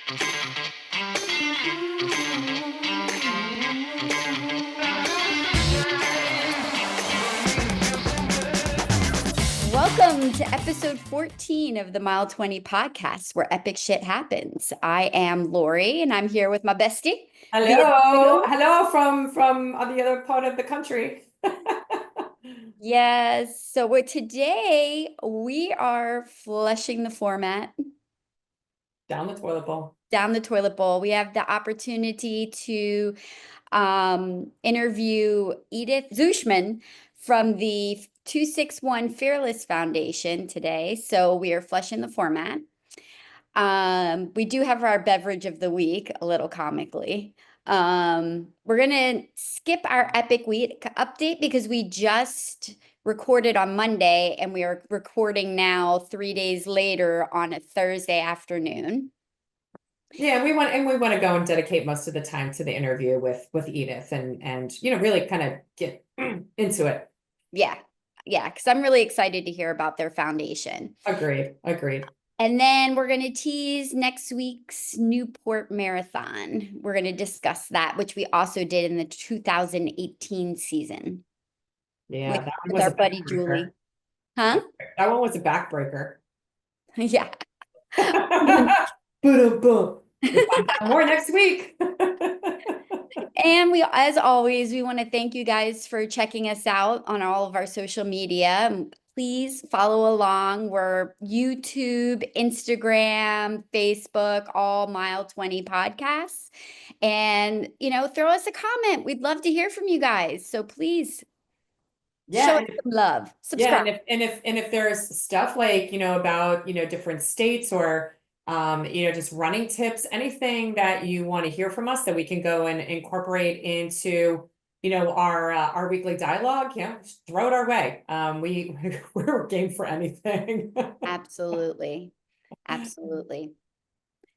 Welcome to episode 14 of the Mile 20 podcast, where epic shit happens. I am Lorri, and I'm here with my bestie. Hello from on the other part of the country. Yes, so today we are flushing the format Down the toilet bowl. down the toilet bowl. We have the opportunity to interview Edith Zuschmann from the 261 Fearless Foundation today. So we are flushing the format. We do have our beverage of the week, a little comically. We're gonna skip our epic week update because we just recorded on Monday and we are recording now 3 days later on a Thursday afternoon. Yeah, we want to go and dedicate most of the time to the interview with Edith and really kind of get into it. Yeah, because I'm really excited to hear about their foundation. Agreed. And then we're going to tease next week's Newport Marathon. We're going to discuss that, which we also did in the 2018 season. Yeah, with our buddy Julie. Huh? That one was a backbreaker. Yeah. Boom. We'll find out more next week. And as always, we want to thank you guys for checking us out on all of our social media. Please follow along. We're YouTube, Instagram, Facebook, all Mile 20 podcasts. And, throw us a comment. We'd love to hear from you guys. So please show us some love. Subscribe. Yeah, and if there's stuff like, about, different states or just running tips, anything that you want to hear from us that we can go and incorporate into, our weekly dialogue, just throw it our way. We're game for anything. Absolutely.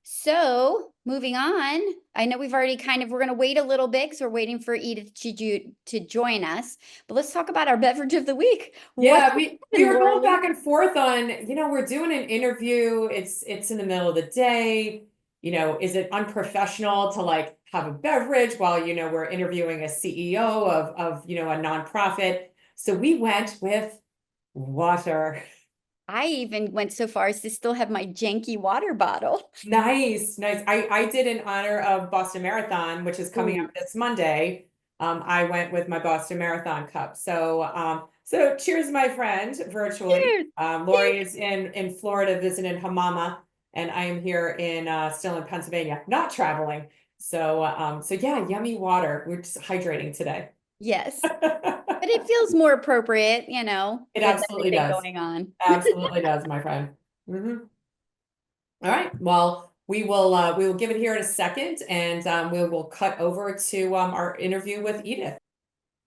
So moving on, I know we've already we're going to wait a little bit because we're waiting for Edith to join us, but let's talk about our beverage of the week. Yeah, we were going back and forth on, we're doing an interview. It's in the middle of the day. Is it unprofessional to have a beverage while, we're interviewing a CEO of a nonprofit? So we went with water. I even went so far as to still have my janky water bottle. Nice. I did in honor of Boston Marathon, which is coming up this Monday. I went with my Boston Marathon cup. So cheers, my friend, virtually. Cheers. Lorri is in Florida visiting her mama, and I am here still in Pennsylvania, not traveling. So yeah, yummy water. We're just hydrating today. Yes. But it feels more appropriate, It absolutely does. Going on. Absolutely does, my friend. All right. Well, we will give it here in a second, and we will cut over to our interview with Edith.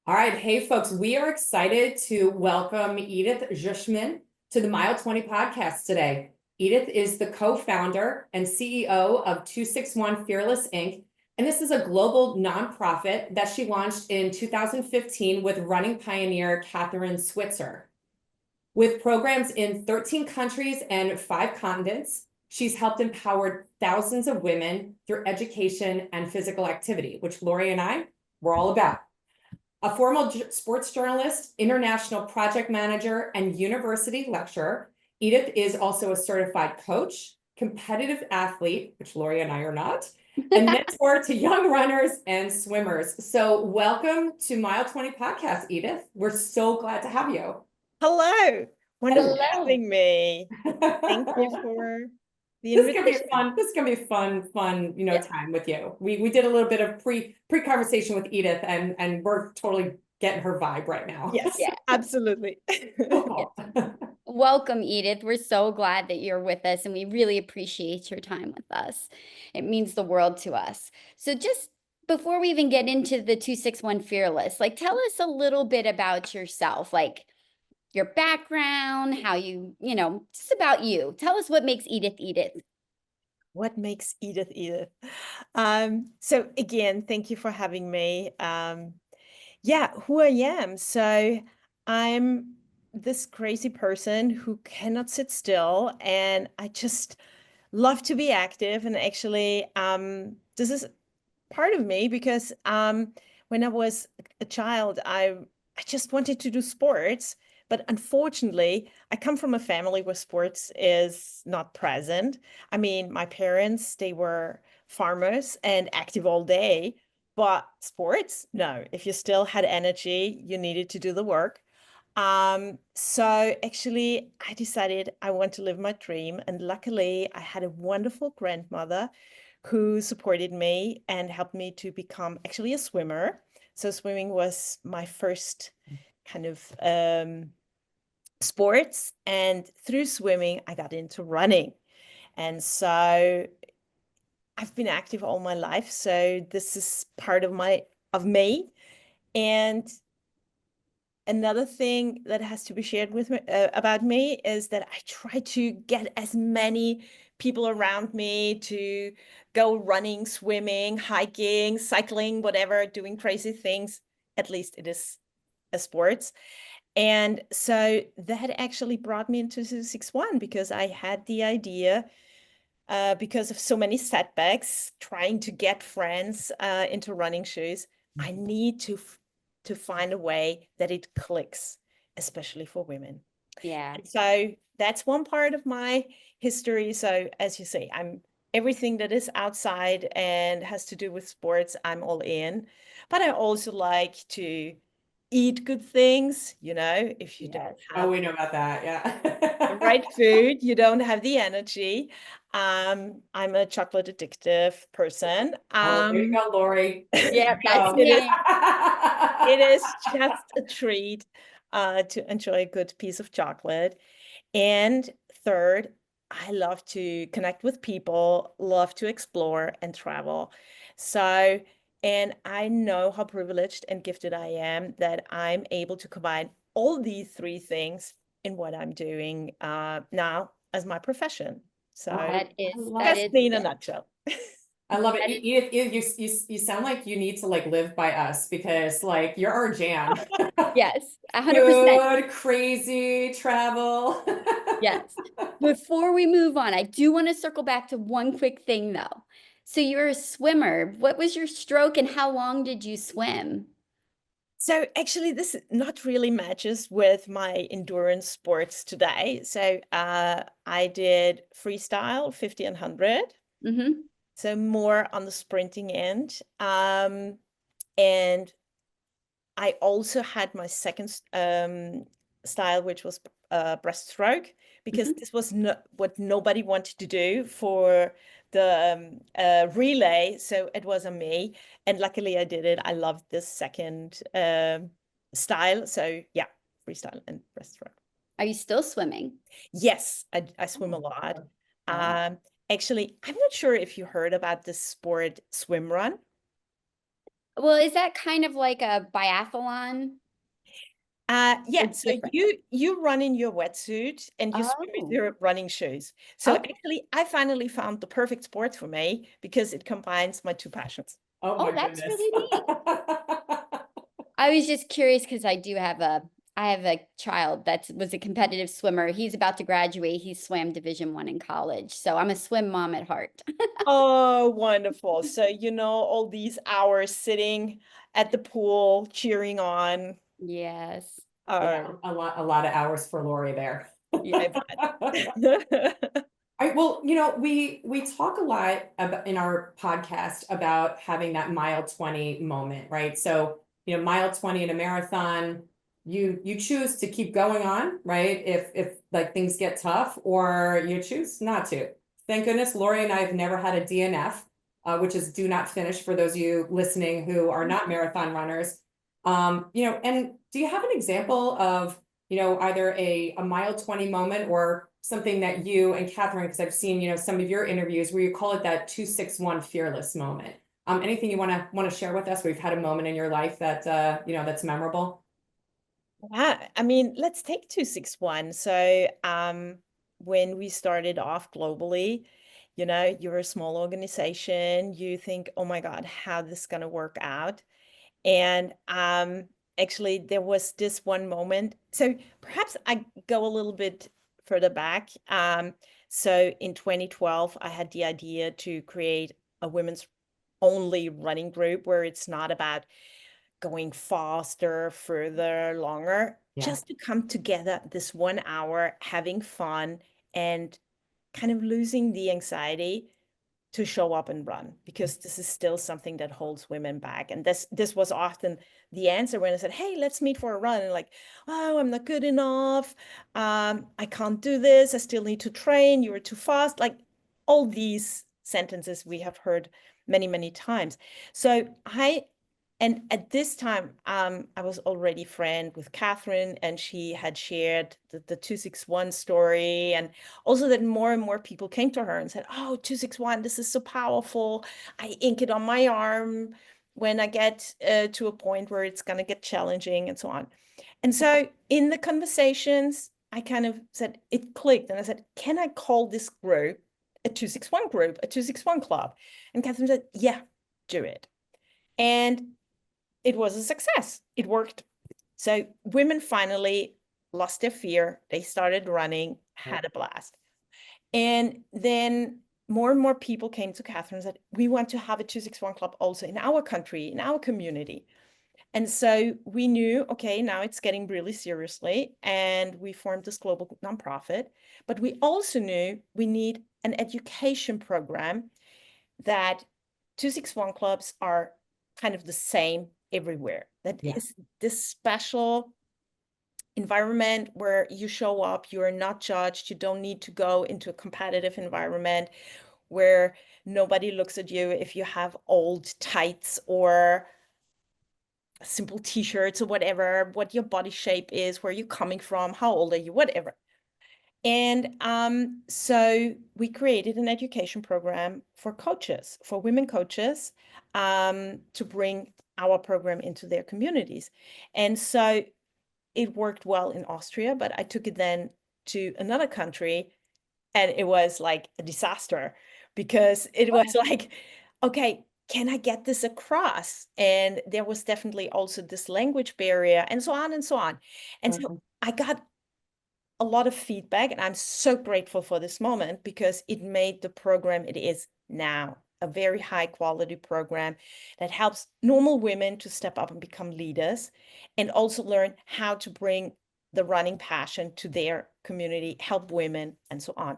All right. Hey, folks, we are excited to welcome Edith Zuschmann to the Mile 20 podcast today. Edith is the co-founder and CEO of 261 Fearless Inc., and this is a global nonprofit that she launched in 2015 with running pioneer Kathrine Switzer. With programs in 13 countries and 5 continents, she's helped empower thousands of women through education and physical activity, which Lorri and we're all about. A former sports journalist, international project manager, and university lecturer, Edith is also a certified coach, competitive athlete, which Lorri and I are not, and mentor to young runners and swimmers. So welcome to Mile 20 Podcast, Edith. We're so glad to have you. Hello. Wonderful having me. Thank you for the invitation. This is gonna be fun, time with you. We did a little bit of pre-conversation with Edith, and we're totally getting her vibe right now. Yes, yeah, absolutely. Welcome, Edith. We're so glad that you're with us, and we really appreciate your time with us. It means the world to us. So just before we even get into the 261 Fearless, tell us a little bit about yourself, your background, how you, just about you. Tell us what makes Edith Edith. What makes Edith Edith? So again, thank you for having me. Who I am. So I'm this crazy person who cannot sit still, and I just love to be active. And actually, this is part of me because when I was a child, I just wanted to do sports. But unfortunately, I come from a family where sports is not present. I mean, my parents, they were farmers and active all day, but sports, no. If you still had energy, you needed to do the work. So actually, I decided I want to live my dream. And luckily, I had a wonderful grandmother who supported me and helped me to become actually a swimmer. So swimming was my first kind of sports. And through swimming, I got into running. And so I've been active all my life. So this is part of me. And another thing that has to be shared with me about me is that I try to get as many people around me to go running, swimming, hiking, cycling, whatever, doing crazy things. At least it is a sports. And so that actually brought me into 261 because I had the idea because of so many setbacks, trying to get friends into running shoes. I need to find a way that it clicks, especially for women. Yeah. And so that's one part of my history. So as you say, I'm everything that is outside and has to do with sports, I'm all in. But I also like to eat good things, if you don't Yes. Oh, have we know about that. the Yeah. right food, you don't have the energy. I'm a chocolate addictive person. Oh, there you go, Lorri. There Yeah, you that's go. It is me. it is just a treat to enjoy a good piece of chocolate. And third, I love to connect with people, love to explore and travel. So, and I know how privileged and gifted I am that I'm able to combine all these three things in what I'm doing now as my profession. So Oh, That I is love that that's is me in a nutshell. I love it. that is You sound like you need to like live by us because like you're our jam. yes, 100%. Food, crazy, travel. Yes. Before we move on, I do want to circle back to one quick thing though. So you're a swimmer. What was your stroke and how long did you swim? So actually, this not really matches with my endurance sports today. So I did freestyle 50 and 100. Mm-hmm. So more on the sprinting end. And I also had my second style, which was breaststroke, because Mm-hmm. this was what nobody wanted to do for the relay. So it was on me. And luckily I did it. I loved this second style. So yeah, freestyle and breaststroke. Are you still swimming? Yes, I swim a Oh, lot. wow. Actually, I'm not sure if you heard about this sport, swim run. Well, is that kind of like a biathlon or Yeah, so different? you run in your wetsuit and you swim with Oh, your running shoes. So okay. actually, I finally found the perfect sport for me because it combines my two passions. Oh Oh, my that's goodness. really neat. I was just curious because I have a child that was a competitive swimmer. He's about to graduate. He swam Division 1 in college. So I'm a swim mom at heart. Oh, wonderful. So, all these hours sitting at the pool, cheering on. Yes. Yeah, Oh, a lot of hours for Lorri there. yeah, I bet. Well, we talk a lot about in our podcast about having that mile 20 moment, right? So, mile 20 in a marathon, you choose to keep going on, right? If like things get tough, or you choose not to. Thank goodness Lorri and I have never had a DNF, which is do not finish for those of you listening who are not marathon runners. And do you have an example of either a mile 20 moment or something that you and Kathrine, because I've seen, some of your interviews where you call it that 261 fearless moment. Anything you want to share with us where you've had a moment in your life that, that's memorable? Yeah, I mean, let's take 261. So, when we started off globally, you're a small organization, you think, oh my God, how this gonna work out? And actually there was this one moment. So perhaps I go a little bit further back. So in 2012, I had the idea to create a women's only running group where it's not about going faster, further, longer, Yeah. just to come together this 1 hour, having fun and kind of losing the anxiety to show up and run, because this is still something that holds women back. And this was often the answer when I said, hey, let's meet for a run. And like, oh, I'm not good enough. I can't do this. I still need to train. You were too fast. Like all these sentences we have heard many, many times. So and at this time, I was already friend with Kathrine, and she had shared the 261 story. And also that more and more people came to her and said, oh, 261, this is so powerful. I ink it on my arm when I get to a point where it's going to get challenging and so on. And so in the conversations, I kind of said, it clicked. And I said, can I call this group a 261 group, a 261 club? And Kathrine said, yeah, do it. And it was a success. It worked. So women finally lost their fear. They started running, had a blast. And then more and more people came to Kathrine and said, we want to have a 261 club also in our country, in our community. And so we knew, okay, now it's getting really seriously. And we formed this global nonprofit. But we also knew we need an education program that 261 clubs are kind of the same everywhere. That is this special environment where you show up, you're not judged, you don't need to go into a competitive environment where nobody looks at you if you have old tights or simple t-shirts or whatever, what your body shape is, where you're coming from, how old are you, whatever. And so we created an education program for coaches, for women coaches, to bring our program into their communities. And so it worked well in Austria, but I took it then to another country, and it was like a disaster, because it was like, okay, can I get this across? And there was definitely also this language barrier and so on and so on. And so I got a lot of feedback, and I'm so grateful for this moment, because it made the program it is now a very high quality program that helps normal women to step up and become leaders, and also learn how to bring the running passion to their community, help women, and so on.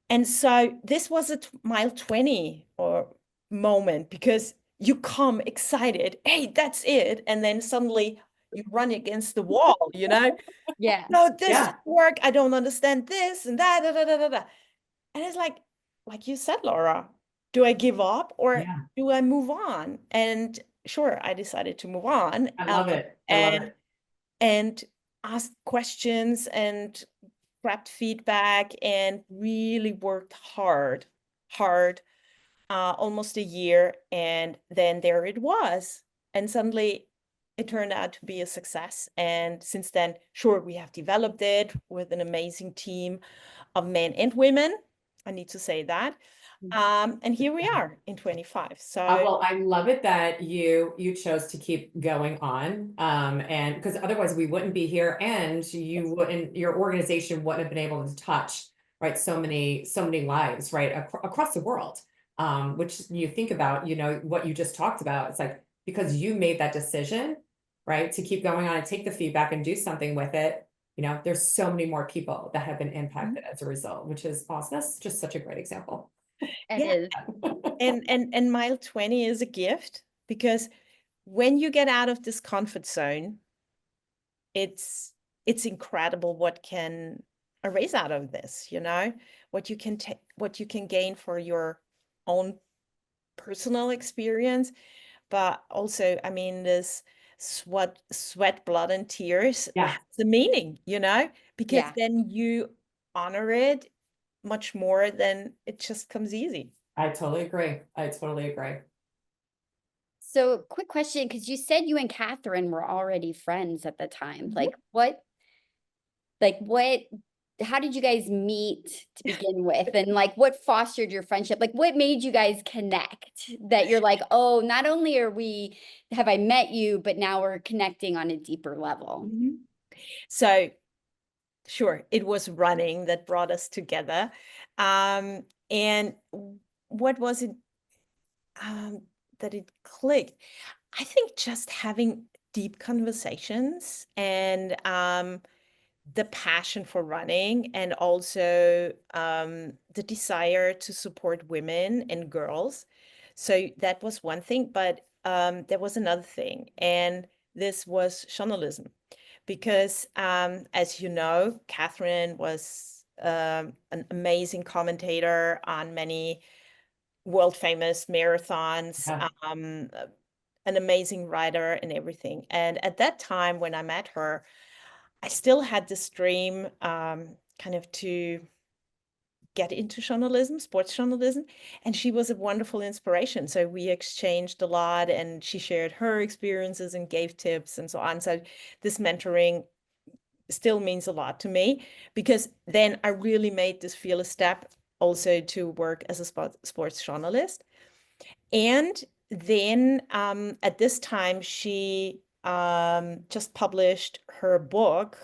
And so this was a mile 20 or moment, because you come excited, hey, that's it. And then suddenly you run against the wall, you know? Yeah. No, this doesn't work. I don't understand this and that. Da, da, da, da, da. And it's like you said, Laura, do I give up or do I move on? And sure, I decided to move on. I love it. I love it. And ask questions and grabbed feedback and really worked hard, almost a year. And then there it was. And suddenly it turned out to be a success. And since then, sure, we have developed it with an amazing team of men and women. I need to say that. And here we are in 25. So well, I love it that you chose to keep going on. And because otherwise we wouldn't be here, and you wouldn't, your organization wouldn't have been able to touch, right, so many lives, right, across the world. Which you think about, you know, what you just talked about, it's like, because you made that decision, right, to keep going on and take the feedback and do something with it. You know, there's so many more people that have been impacted as a result, which is awesome. That's just such a great example. It is. And mile 20 is a gift, because when you get out of this comfort zone, it's incredible what can arise out of this, you know, what you can gain for your own personal experience, but also, I mean, this sweat, blood, and tears has the meaning, you know, because then you honor it much more than it just comes easy. I totally agree. I totally agree. So quick question, because you said you and Kathrine were already friends at the time. How did you guys meet to begin with? And like, what fostered your friendship? Like, what made you guys connect that you're like, oh, not only have I met you, but now we're connecting on a deeper level? So sure, it was running that brought us together. And what was it that it clicked? I think just having deep conversations and the passion for running, and also the desire to support women and girls. So that was one thing, but there was another thing, and this was journalism. Because as you know, Kathrine was an amazing commentator on many world famous marathons, Yeah. an amazing writer and everything. And at that time when I met her, I still had this dream kind of to get into journalism, sports journalism, and she was a wonderful inspiration. So we exchanged a lot, and she shared her experiences and gave tips and so on. So this mentoring still means a lot to me, because then I really made this fearless step also to work as a sports journalist. And then at this time, she just published her book,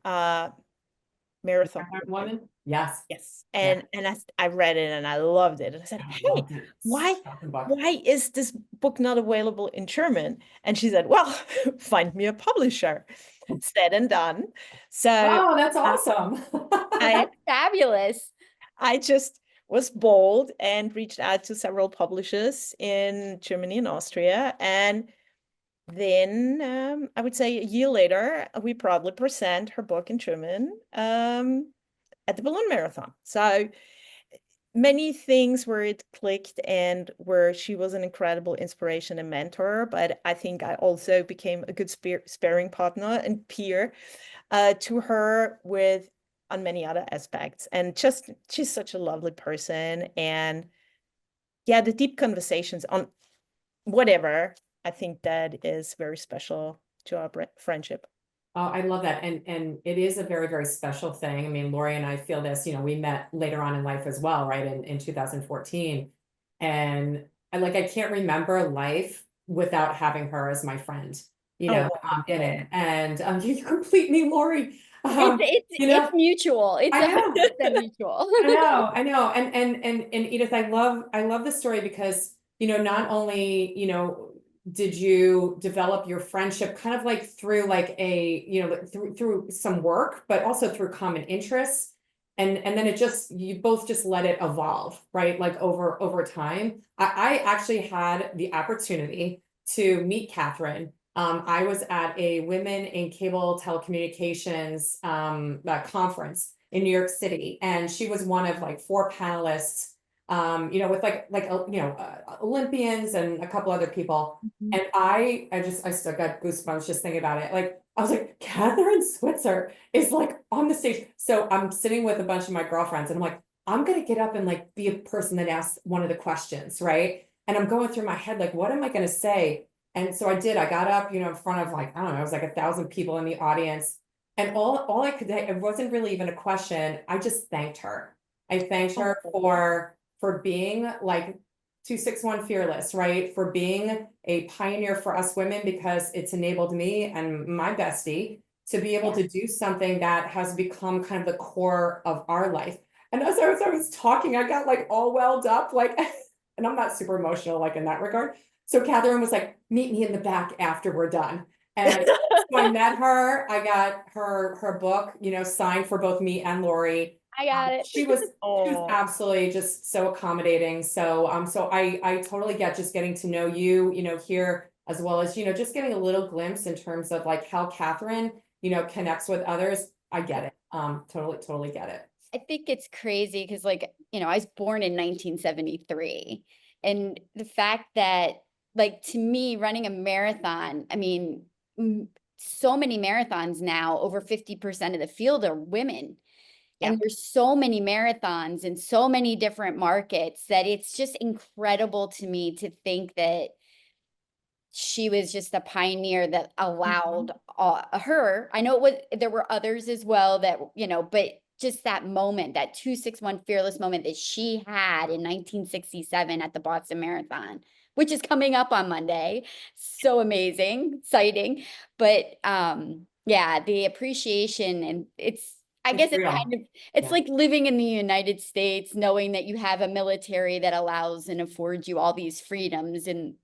Marathon Pregnant Woman. woman? Yes. Yes. Yeah. And I read it and I loved it. And I said, I hey, loved it. why Shocking book. why is this book not available in German? And she said, well, find me a publisher. Said and done. So Oh, that's uh, awesome. I Fabulous. I just was bold and reached out to several publishers in Germany and Austria. And then I would say a year later, we proudly present her book in German at the Berlin Marathon. So many things where it clicked and where she was an incredible inspiration and mentor. But I think I also became a good sparring partner and peer to her with on many other aspects. And just she's such a lovely person. And yeah, the deep conversations on whatever, I think that is very special to our friendship. Oh, I love that. And it is a very, very special thing. I mean, Lorri and I feel this, we met later on in life as well, right? In 2014. And I can't remember life without having her as my friend, Oh, in it. And you complete me, Lorri. It's mutual. It's I know. 100% mutual. I know. And Edith, I love this story because, not only, did you develop your friendship kind of like through like a, through some work, but also through common interests. And then you both just let it evolve, right? Like over time. I actually had the opportunity to meet Kathrine. I was at a Women in Cable Telecommunications conference in New York City, and she was one of like 4 panelists, with Olympians and a couple other people. And I still got goosebumps just thinking about it. Like, I was like, Kathrine Switzer is like on the stage. So I'm sitting with a bunch of my girlfriends and I'm like, I'm going to get up and like be a person that asks one of the questions, right? And I'm going through my head, like, what am I going to say? And so I did. I got up, in front of like, I don't know, it was like 1,000 people in the audience. And all I could, it wasn't really even a question. I just thanked her. I thanked her for being like 261 Fearless, right? For being a pioneer for us women, because it's enabled me and my bestie to be able to do something that has become kind of the core of our life. And as I was talking, I got like all welled up, like, and I'm not super emotional, like in that regard. So Kathrine was like, meet me in the back after we're done. And so I met her, I got her book, signed for both me and Lorri. I got it. She was absolutely just so accommodating. So I totally get just getting to know you, here, as well as, just getting a little glimpse in terms of like how Kathrine, connects with others. I get it. Totally get it. I think it's crazy because, like, I was born in 1973. And the fact that, like, to me, running a marathon, I mean, so many marathons now, over 50% of the field are women. And there's so many marathons in so many different markets that it's just incredible to me to think that she was just a pioneer that allowed her. I know there were others as well that, but just that moment, that 261 Fearless moment that she had in 1967 at the Boston Marathon, which is coming up on Monday. So amazing, exciting. But yeah, the appreciation, and I guess it's real. kind of, it's Yeah. like living in the United States, knowing that you have a military that allows and affords you all these freedoms and,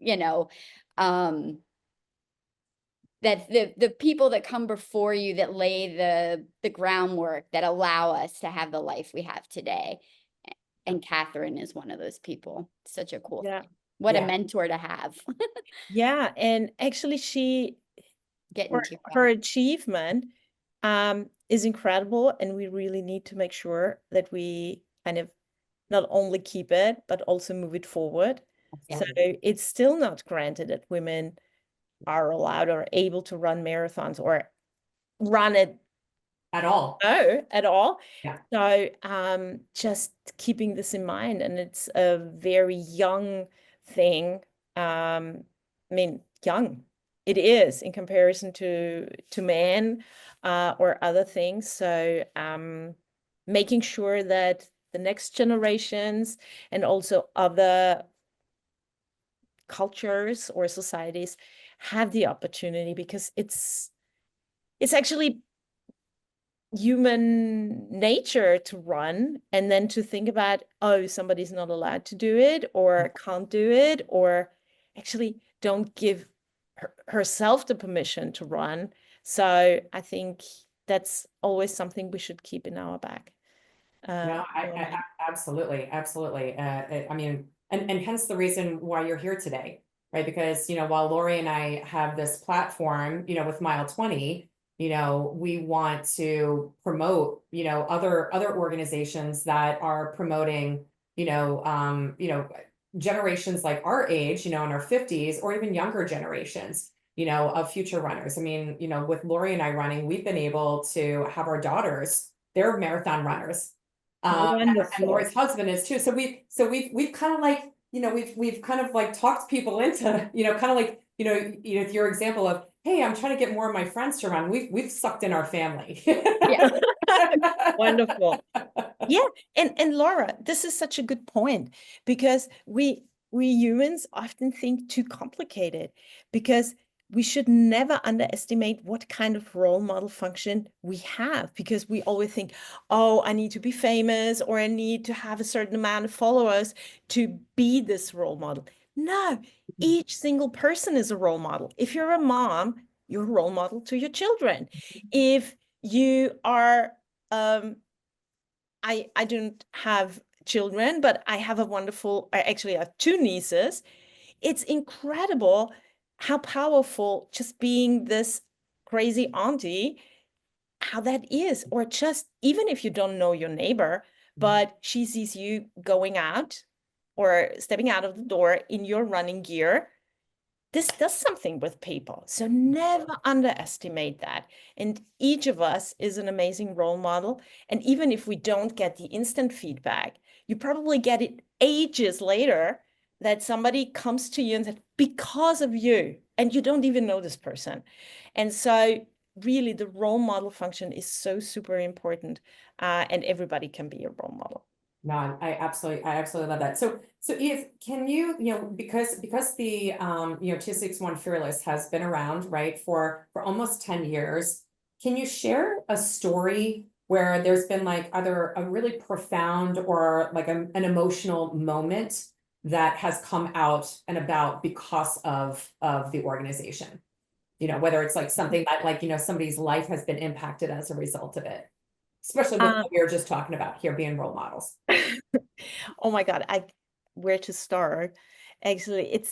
that the people that come before you that lay the groundwork that allow us to have the life we have today. And Kathrine is one of those people. Such a cool Yeah. thing. What a Yeah. mentor to have. Yeah. And actually she, Getting to her achievement is incredible. And we really need to make sure that we kind of not only keep it, but also move it forward. So it's still not granted that women are allowed or able to run marathons or run it At all. at all. Yeah. So just keeping this in mind, and it's a very young thing. I mean, young it is in comparison to men or other things. So making sure that the next generations and also other cultures or societies have the opportunity, because it's actually human nature to run and then to think about, oh, somebody's not allowed to do it or can't do it, or actually don't give herself the permission to run. So I think that's always something we should keep in our back. No, absolutely, absolutely. I mean, and hence the reason why you're here today, right? Because, while Lorri and I have this platform, with Mile 20, we want to promote, other organizations that are promoting, generations like our age, in our 50s, or even younger generations, of future runners. I mean, with Lorri and I running, we've been able to have our daughters, they're marathon runners. And Lori's husband is too. So we've kind of like, we've kind of like talked people into, kind of like, your example of, hey, I'm trying to get more of my friends to run. We've sucked in our family. Yeah. Wonderful. Yeah. And Laura, this is such a good point, because we humans often think too complicated, because we should never underestimate what kind of role model function we have, because we always think, oh, I need to be famous, or I need to have a certain amount of followers to be this role model. No, each single person is a role model. If you're a mom, you're a role model to your children. If you are, I don't have children, but I have I have two nieces. It's incredible how powerful just being this crazy auntie, how that is. Or just even if you don't know your neighbor, but she sees you going out or stepping out of the door in your running gear, this does something with people. So never underestimate that. And each of us is an amazing role model. And even if we don't get the instant feedback, you probably get it ages later, that somebody comes to you and said, because of you, and you don't even know this person. And so really the role model function is so super important, and everybody can be a role model. No, I absolutely love that. So Edith, can you, because the 261 Fearless has been around, right, for almost 10 years, can you share a story where there's been like either a really profound or like an emotional moment that has come out and about because of the organization? Whether it's like something that like, somebody's life has been impacted as a result of it. Especially with what we were just talking about here, being role models. Oh my God, where to start? Actually,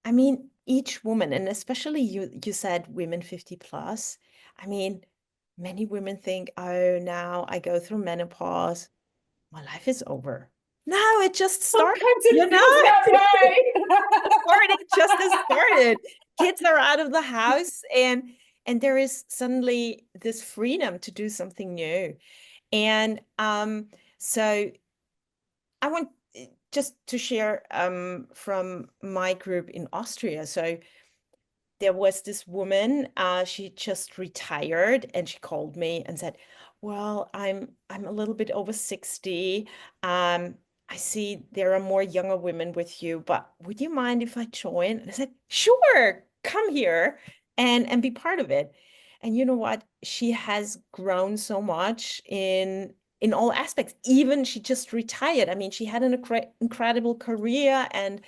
I mean, each woman, and especially you said women 50 plus. I mean, many women think, oh, now I go through menopause, my life is over. No, it just started. Sometimes it feels that way. It just has started. Kids are out of the house, and there is suddenly this freedom to do something new. And so I want just to share from my group in Austria. So there was this woman, she just retired, and she called me and said, well, I'm a little bit over 60. I see there are more younger women with you, but would you mind if I join? And I said, sure, come here and be part of it. And you know what? She has grown so much in all aspects. Even she just retired. I mean, she had an incredible career and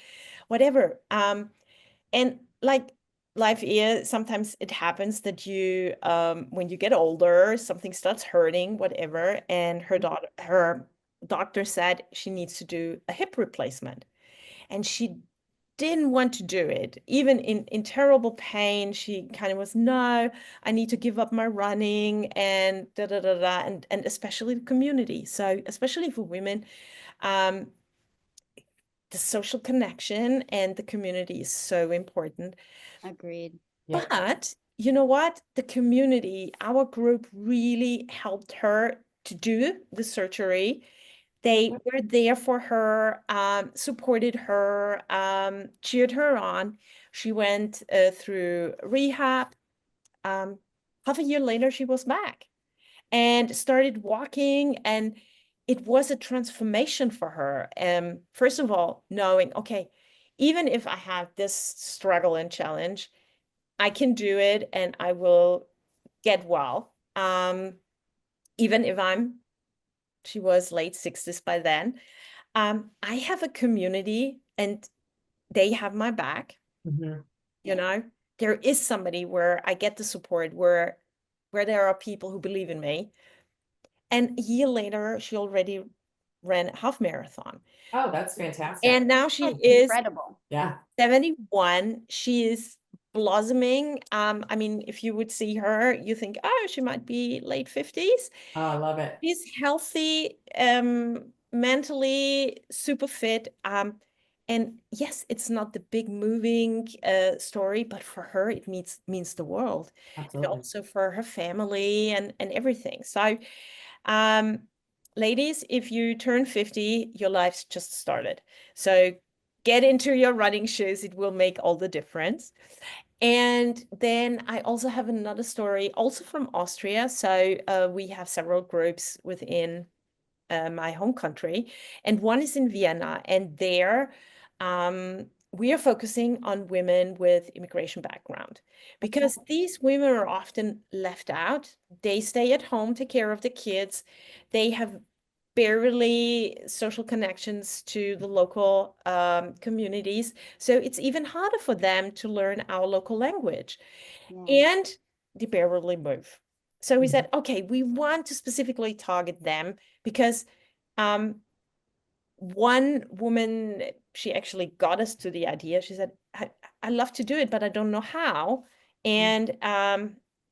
whatever. And like life is, sometimes it happens that you, when you get older, something starts hurting, whatever. And her doctor said she needs to do a hip replacement. And she didn't want to do it. Even in terrible pain, she kind of was, no, I need to give up my running and da da da da, and especially the community. So especially for women, um, the social connection and the community is so important. Agreed. Yeah. But you know what? The community, our group really helped her to do the surgery. They were there for her, supported her, cheered her on. She went through rehab. Half a year later, she was back and started walking, and it was a transformation for her. First of all, knowing, okay, even if I have this struggle and challenge, I can do it and I will get well. Even if she was late 60s by then. I have a community and they have my back. Mhm. You know, there is somebody where I get the support, where there are people who believe in me. And a year later, she already ran a half marathon. Oh, that's fantastic. And now she That's is incredible. Yeah. 71. She is blossoming. I mean, if you would see her, you think, oh, she might be late 50s. Oh, I love it. She's healthy, mentally super fit. And yes, it's not the big moving story, but for her, it means the world. And Absolutely. also for her family and everything. So, um, ladies, if you turn 50, your life's just started. So get into your running shoes. It will make all the difference. And then I also have another story, also from Austria. So we have several groups within my home country, and one is in Vienna. And there we are focusing on women with immigration background because these women are often left out. They stay at home, take care of the kids. They have barely social connections to the local communities. So it's even harder for them to learn our local language. Yeah. And they barely move. So we said, okay, we want to specifically target them because one woman, she actually got us to the idea. She said, I love to do it, but I don't know how. And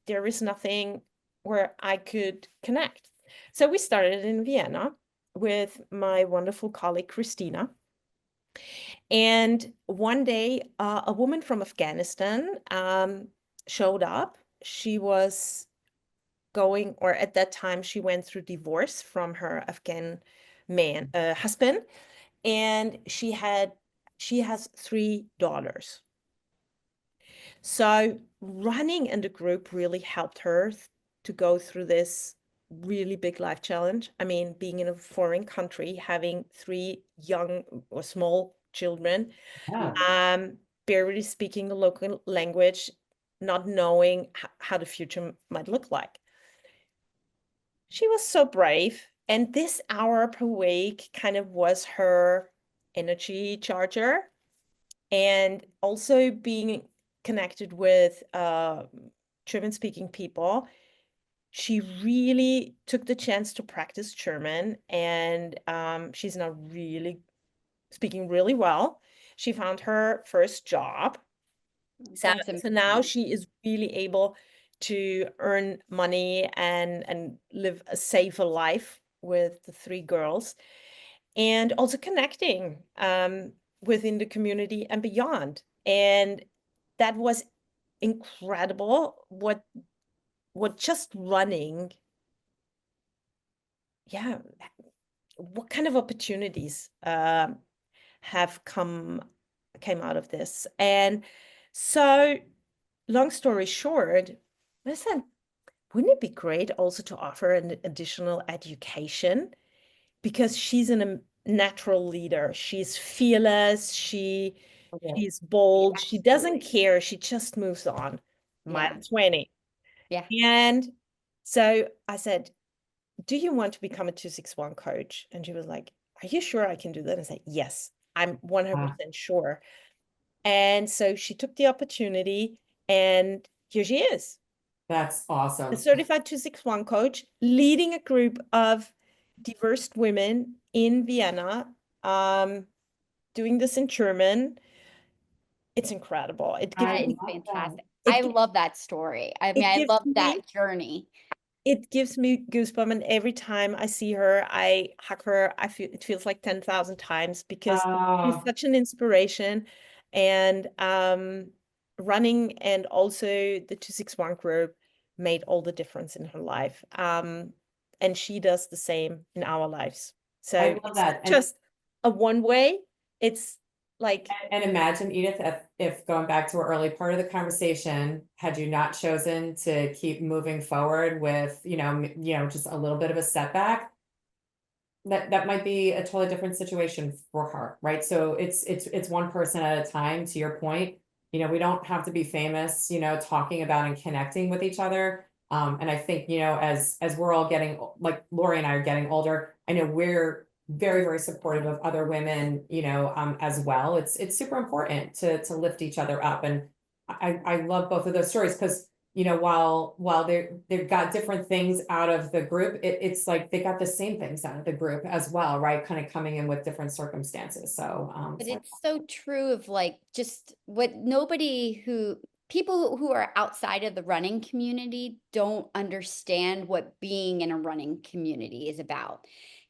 there is nothing where I could connect. So we started in Vienna with my wonderful colleague, Christina. And one day, a woman from Afghanistan showed up. She was going, or at that time, she went through divorce from her Afghan husband, and she has 3 daughters. So running in the group really helped her to go through this really big life challenge. I mean, being in a foreign country, having 3 young or small children, Yeah. barely speaking the local language, not knowing how the future might look like. She was so brave. And this hour per week kind of was her energy charger. And also being connected with German-speaking people, she really took the chance to practice German. And she's now really speaking really well. She found her first job. That's So now amazing. she is really able to earn money and live a safer life with the 3 girls, and also connecting within the community and beyond. And that was incredible. What just running, yeah, what kind of opportunities have came out of this. And so long story short, I said, wouldn't it be great also to offer an additional education? Because she's a natural leader. She's fearless. She's bold. She doesn't Absolutely. care. She just moves on. Yeah. Mile 20. Yeah. And so I said, do you want to become a 261 coach? And she was like, are you sure I can do that? And I said, yes, I'm 100% sure. And so she took the opportunity, and here she is, That's a awesome. certified 261 coach, leading a group of diverse women in Vienna, doing this in German. It's incredible. It gives That is me, fantastic. it, I gi- love that story. I mean, it I gives love me that journey. it gives me goosebumps, and every time I see her, I hug her. I feel it feels like 10,000 times because she's Oh, such an inspiration. And running and also the 261 group made all the difference in her life. And she does the same in our lives. So I love it's not that. just a one way. It's like, And imagine, Edith, if going back to our early part of the conversation, had you not chosen to keep moving forward with, just a little bit of a setback, that might be a totally different situation for her, right? So it's one person at a time, to your point. We don't have to be famous, talking about and connecting with each other. And I think, as we're all getting, like Lorri and I are getting older, I know we're very, very supportive of other women, as well. It's super important to lift each other up. And I love both of those stories, because while they've got different things out of the group, it's like they got the same things out of the group as well, right? Kind of coming in with different circumstances. So, But it's so true of like just what people who are outside of the running community don't understand what being in a running community is about.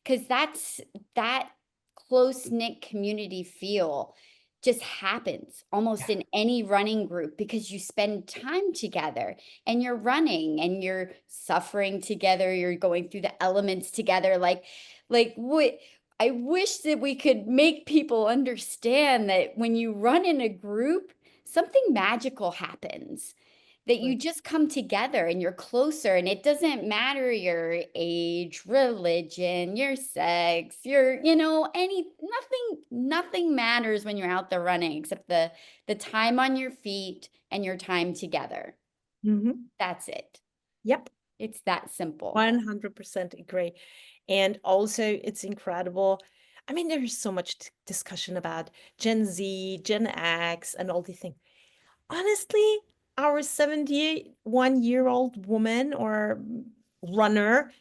Because that close-knit community feel just happens almost in any running group because you spend time together and you're running and you're suffering together, you're going through the elements together. Like what I wish that we could make people understand that when you run in a group, something magical happens. That you just come together and you're closer, and it doesn't matter your age, religion, your sex, nothing matters when you're out there running except the time on your feet and your time together. mhm. That's it. Yep. It's that simple. 100% agree. And also, it's incredible. I mean, there is so much discussion about Gen Z, Gen X, and all these things. Honestly, our 71-year-old woman or runner,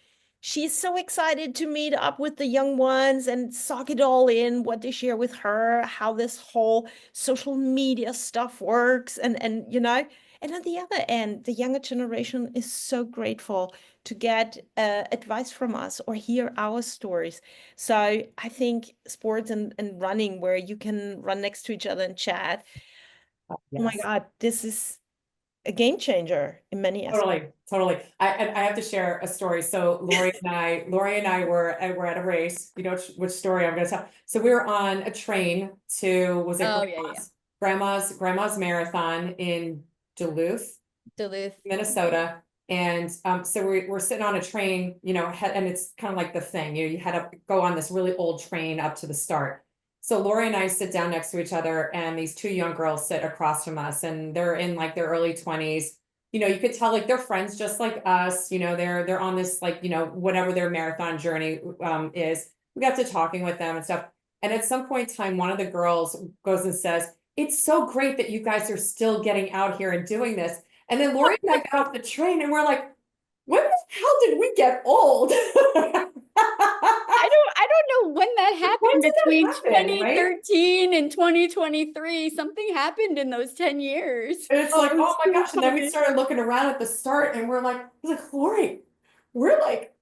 she's so excited to meet up with the young ones and soak it all in, what they share with her, how this whole social media stuff works, and on the other end, the younger generation is so grateful to get advice from us or hear our stories. So I think sports and running, where you can run next to each other and chat, oh my yes. God, this is a game changer in many aspects. Totally. I have to share a story. So Lorri and I were at a race. You know which story I'm going to tell. So we were on a train to, was it Oh, yeah. grandma's marathon in Duluth, Duluth. Minnesota. And so we're sitting on a train, and it's kind of like the thing, you had to go on this really old train up to the start. So Lorri and I sit down next to each other, and these two young girls sit across from us, and they're in like their early 20s. You could tell like they're friends just like us, they're on this like, whatever their marathon journey is. We got to talking with them and stuff. And at some point in time, one of the girls goes and says, "It's so great that you guys are still getting out here and doing this." And then Lorri and I got off the train and we're like, when the hell did we get old? I don't know when that When happened did that between happen, right? 2013 and 2023. Something happened in those 10 years. And it's like, Oh, oh it's my so gosh. And then we funny. started looking around at the start, and Lorri, we're like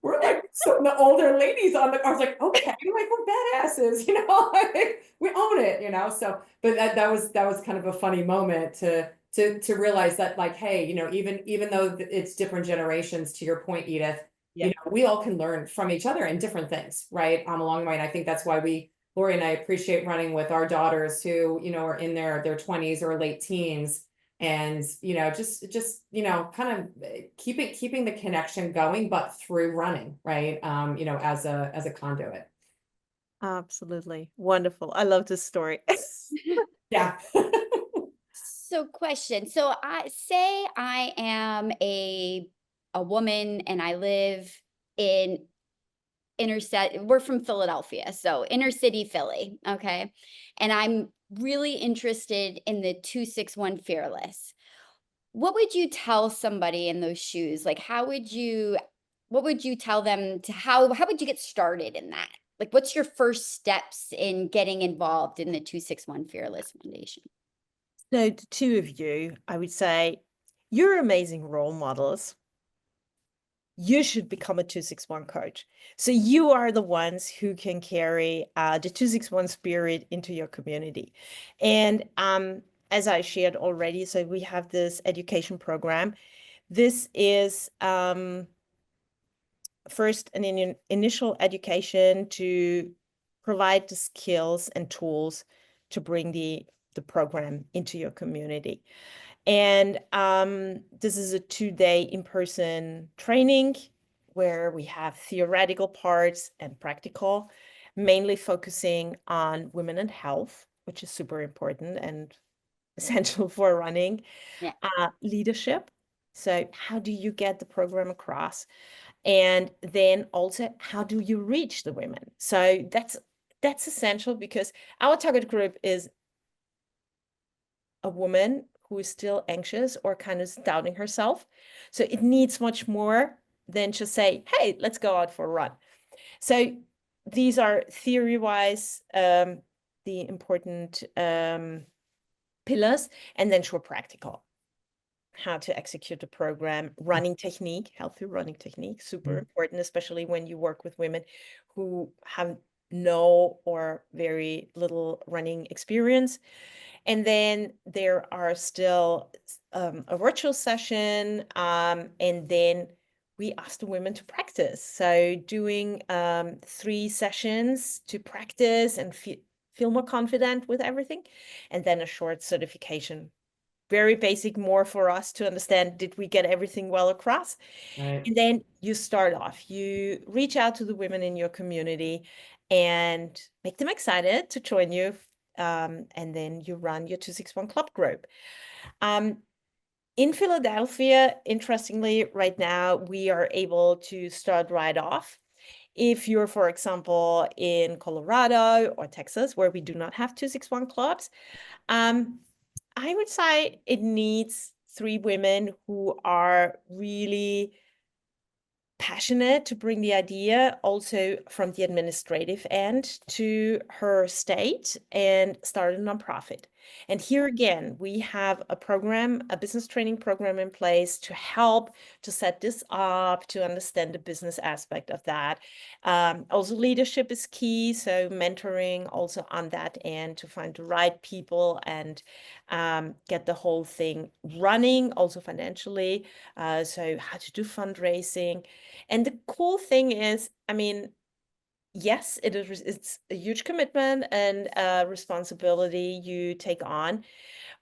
some the older ladies on the, I was like, okay, like we're badasses, like, we own it. So, but that was kind of a funny moment to realize that, like, hey, even though it's different generations, to your point, Edith, Yeah. we all can learn from each other in different things, right? Along the way. And I think that's why Lorri and I appreciate running with our daughters who, are in their 20s or late teens. And, just, kind of keeping the connection going, but through running, right? As a conduit. Absolutely. Wonderful. I love this story. Yeah. So question. So I say I am a woman and I live in we're from Philadelphia, so inner city Philly, okay? And I'm really interested in the 261 Fearless. What would you tell somebody in those shoes? Like what would you tell them to how would you get started in that? Like what's your first steps in getting involved in the 261 Fearless Foundation? So the two of you, I would say, you're amazing role models. You should become a 261 coach. So you are the ones who can carry the 261 spirit into your community. And as I shared already, so we have this education program. This is first an initial education to provide the skills and tools to bring the program into your community. And this is a 2-day in-person training where we have theoretical parts and practical, mainly focusing on women and health, which is super important and essential for running. Yeah. Leadership. So how do you get the program across? And then also, how do you reach the women? So that's essential because our target group is a woman who is still anxious or kind of doubting herself. So it needs much more than just say, hey, let's go out for a run. So these are theory-wise the important pillars, and then sure practical. How to execute the program, running technique, healthy running technique, super important, especially when you work with women who have no or very little running experience. And then there are still a virtual session, and then we ask the women to practice. So doing 3 sessions to practice and feel more confident with everything, and then a short certification. Very basic, more for us to understand, did we get everything well across? Right. And then you start off, you reach out to the women in your community and make them excited to join you. And then you run your 261 Club group. In Philadelphia, interestingly, right now, we are able to start right off. If you're, for example, in Colorado or Texas, where we do not have 261 clubs, I would say it needs 3 women who are really passionate to bring the idea also from the administrative end to her state and start a nonprofit. And here again, we have a program, a business training program in place to help to set this up, to understand the business aspect of that. Also leadership is key, so mentoring also on that end to find the right people and get the whole thing running, also financially. So how to do fundraising. And the cool thing is, I mean, yes, it's a huge commitment and responsibility you take on,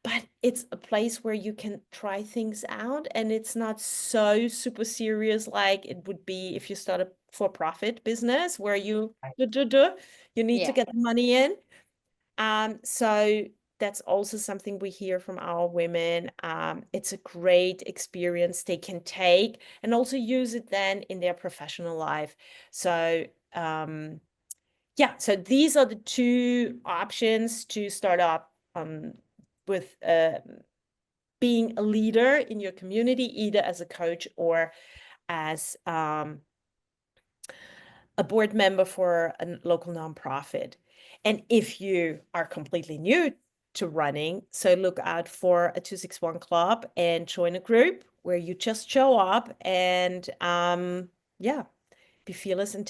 but it's a place where you can try things out and it's not so super serious like it would be if you start a for-profit business where you need to Yeah. get the money in. So that's also something we hear from our women. It's a great experience they can take and also use it then in their professional life. So yeah, so these are the 2 options to start up with being a leader in your community, either as a coach or as a board member for a local nonprofit. And if you are completely new to running, so look out for a 261 club and join a group where you just show up and yeah, be fearless and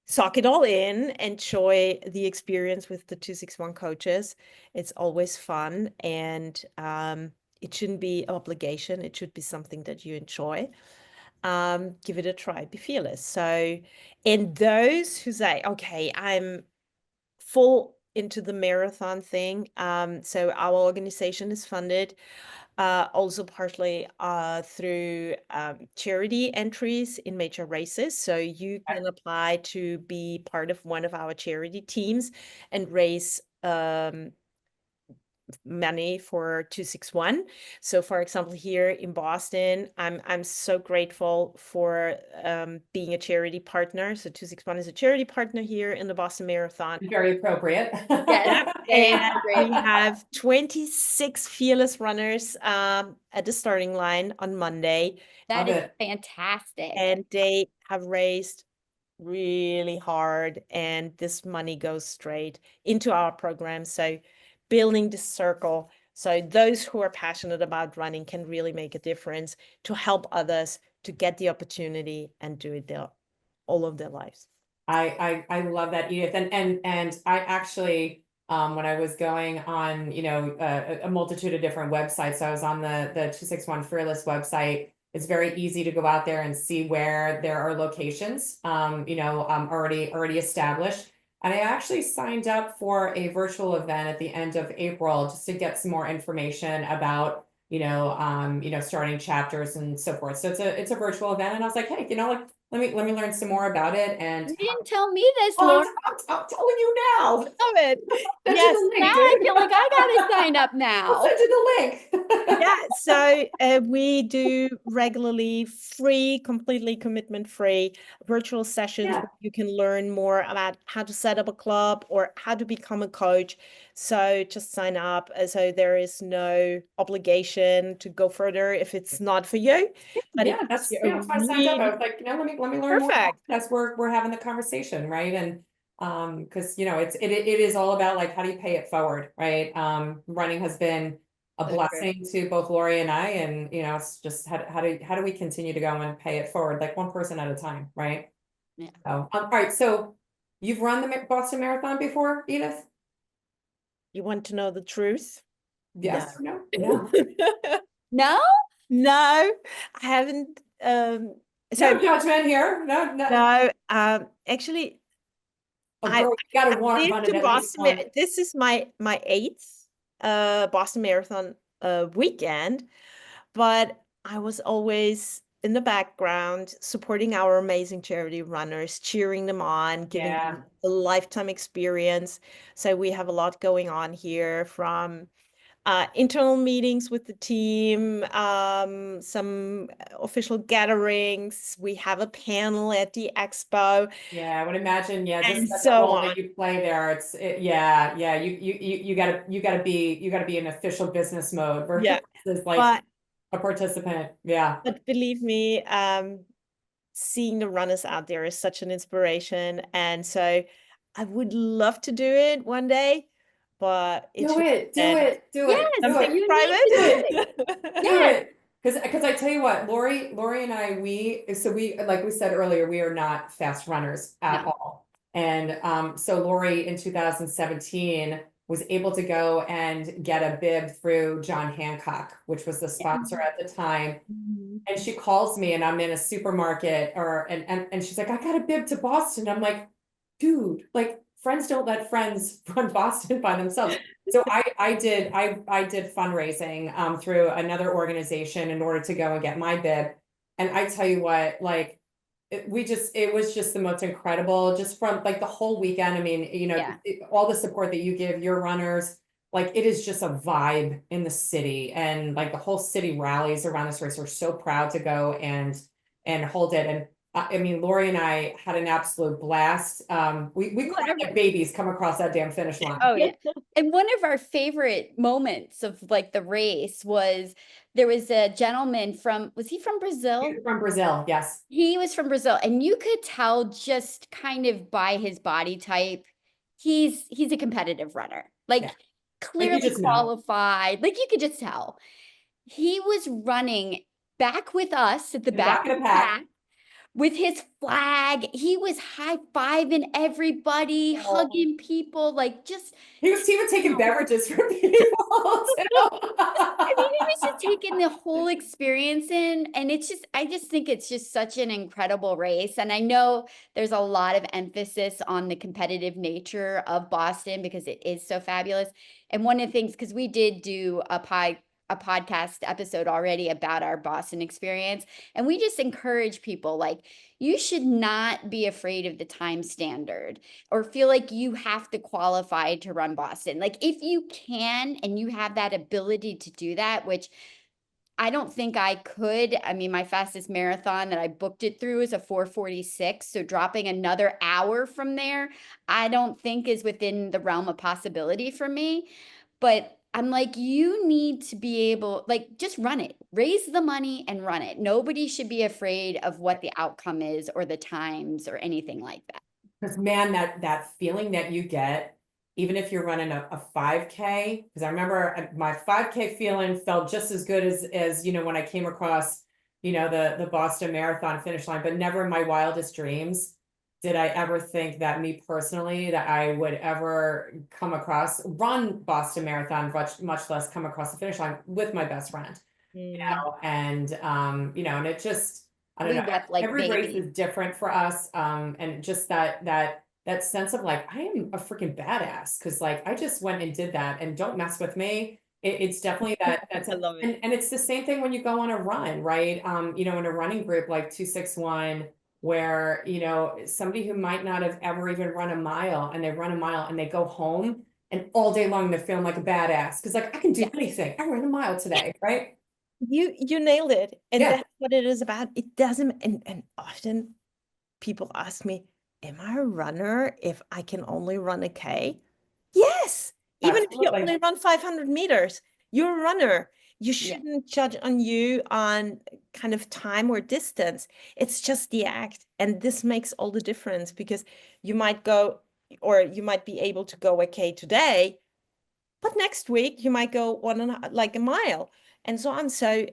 sock it all in, enjoy the experience with the 261 coaches. It's always fun and it shouldn't be an obligation. It should be something that you enjoy. Give it a try, be fearless. So, and those who say, okay, I'm full into the marathon thing. So our organization is funded also partly through charity entries in major races. So you can apply to be part of one of our charity teams and raise money for 261. So for example, here in Boston, I'm so grateful for being a charity partner. So 261 is a charity partner here in the Boston Marathon. Very appropriate. Yes, very And we appropriate. have 26 fearless runners at the starting line on Monday, That Love is it. fantastic. and they have raised really hard, and this money goes straight into our program. So building this circle, so those who are passionate about running can really make a difference to help others to get the opportunity and do it all of their lives. I love that, Edith. And I actually, when I was going on, a multitude of different websites, so I was on the 261 Fearless website. It's very easy to go out there and see where there are locations, already established. And I actually signed up for a virtual event at the end of April just to get some more information about, starting chapters and so forth. So it's a virtual event, and I was like, hey, like, let me learn some more about it. And You didn't tell me this, oh, Laura. I'm telling you now. Love it. Send Yes. you the Now link, I dude. feel like I gotta sign up I'll now. send you the link. Yeah, so we do regularly free, completely commitment-free virtual sessions Yeah. where you can learn more about how to set up a club or how to become a coach. So just sign up. So there is no obligation to go further if it's not for you. But it Yeah, gives that's you yeah, a that's why I signed up. I really was like, let me learn more. perfect. That's where we're having the conversation, right? And because it is all about like how do you pay it forward, right? Running has been a So true. blessing to both Lori and I, and it's just how do we continue to go and pay it forward, like one person at a time, right? Yeah. So all right, so you've run the Boston Marathon before, Edith? You want to know the truth? Yes or No. no? No. No? No, I haven't. So No judgment here. No. no, actually, Oh, I girl, you gotta I've want to been run to it at least Boston. once. This is my eighth Boston Marathon weekend, but I was always in the background supporting our amazing charity runners, cheering them on, giving Yeah. them a lifetime experience. So we have a lot going on here, from internal meetings with the team, some official gatherings. We have a panel at the expo, Yeah, I would imagine. Yeah, and just the so role on. that you play there. Yeah. You gotta be in official business mode Yeah, versus like but a participant. Yeah. believe me, seeing the runners out there is such an inspiration, and so I would love to do it one day, but it Do should it. Do end it. Do Yes, it. Do something it. you need to do it. private. Do Yes. it. Because I tell you what, Lori and I, we like we said earlier, we are not fast runners at No. all. And so Lori in 2017 was able to go and get a bib through John Hancock, which was the sponsor at the time. Mhm. And she calls me and I'm in a supermarket and she's like, I got a bib to Boston. I'm like, dude, like friends don't let friends run Boston by themselves. So I did fundraising through another organization in order to go and get my bib. And I tell you what, like it was just the most incredible, just from like the whole weekend. I mean, Yeah. all the support that you give your runners, like it is just a vibe in the city, and like the whole city rallies around this race. We're so proud to go and hold it. And I mean, Lori and I had an absolute blast. We cried like babies come across that damn finish line. Oh yeah. And one of our favorite moments of like the race was there was a gentleman was he from Brazil? From Brazil, yes. He was from Brazil, and you could tell just kind of by his body type, he's a competitive runner. Like Yeah. clearly just know. qualified. Like you could just tell. He was running back with us at the back of the pack with his flag. He was high-fiving everybody, hugging people, like just He was taking beverages from people too. I mean, he was just taking the whole experience in, and I just think it's just such an incredible race. And I know there's a lot of emphasis on the competitive nature of Boston because it is so fabulous. And one of the things, because we did do a a podcast episode already about our Boston experience. And we just encourage people, like, you should not be afraid of the time standard or feel like you have to qualify to run Boston. Like, if you can and you have that ability to do that, which I don't think I could. I mean, my fastest marathon that I booked it through is a 4:46. So dropping another hour from there, I don't think is within the realm of possibility for me. But I'm like, you need to be able, like, just run it, raise the money and run it. Nobody should be afraid of what the outcome is or the times or anything like that. Because man, that feeling that you get, even if you're running a 5K, because I remember my 5K feeling felt just as good as when I came across, the Boston Marathon finish line, but never in my wildest dreams did I ever think that me personally, that I would ever run Boston Marathon, much less come across the finish line with my best friend. And and it just, I don't We know, wept like every race babies. is different for us. And just that sense of like, I am a freaking badass, because like I just went and did that, and don't mess with me. It's definitely that's I love it. and it's the same thing when you go on a run, right? In a running group like 261, where somebody who might not have ever even run a mile, and they run a mile and they go home, and all day long they're feeling like a badass because like I can do anything. I ran a mile today, right? You nailed it. And Yeah. that's what it is about. It doesn't, and often people ask me, am I a runner if I can only run a K? Yes. Even if you Absolutely. only run 500 meters, you're a runner. You Yeah. shouldn't judge on you on kind of time or distance. It's just the act. And this makes all the difference, because you might go, or you might be able to go a K today, but next week you might go like a mile and so on. So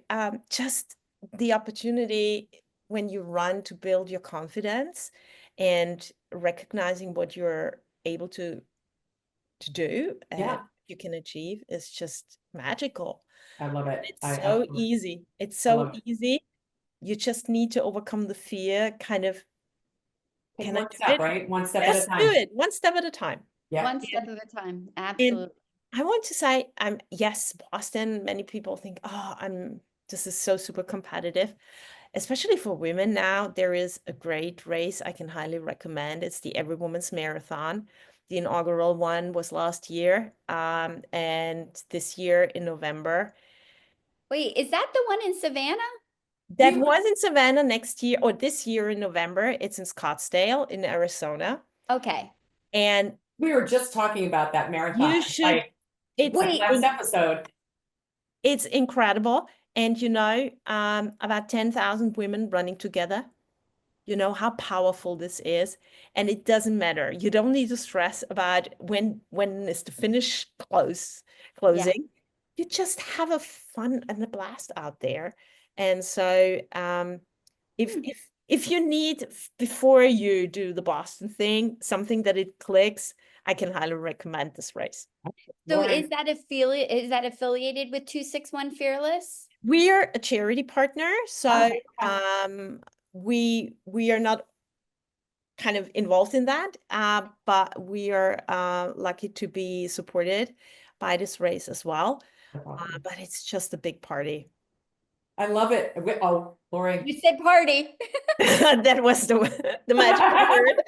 just the opportunity when you run to build your confidence and recognizing what you're able to do and Yeah. you can achieve is just magical. I love it. It's I so absolutely easy. It's I so love it. easy. You just need to overcome the fear, kind of, Take can I one do step, it? right? One step at a Just do time. it one step at a time. Yeah. One step at a time. And Absolutely. I want to say, yes, Boston, many people think, oh, this is so super competitive, especially for women now. There is a great race I can highly recommend. It's the Every Woman's Marathon. The inaugural one was last year, and this year in November. Wait, is that the one in Savannah? That was in Savannah next year, or this year in November. It's in Scottsdale in Arizona. Okay. And We were just talking about that marathon. you should, Like, it's like last episode. It's incredible. And about 10,000 women running together. You know how powerful this is. And it doesn't matter. You don't need to stress about when is the finish closing. You just have a fun and a blast out there. And so if you need, before you do the Boston thing, something that it clicks, I can highly recommend this race. So Lorri, is that affiliated with 261 Fearless? We're a charity partner, so Okay. we are not kind of involved in that, but we are lucky to be supported by this race as well. But it's just a big party. I love it. Oh, Lorri. You said party. That was the magic word.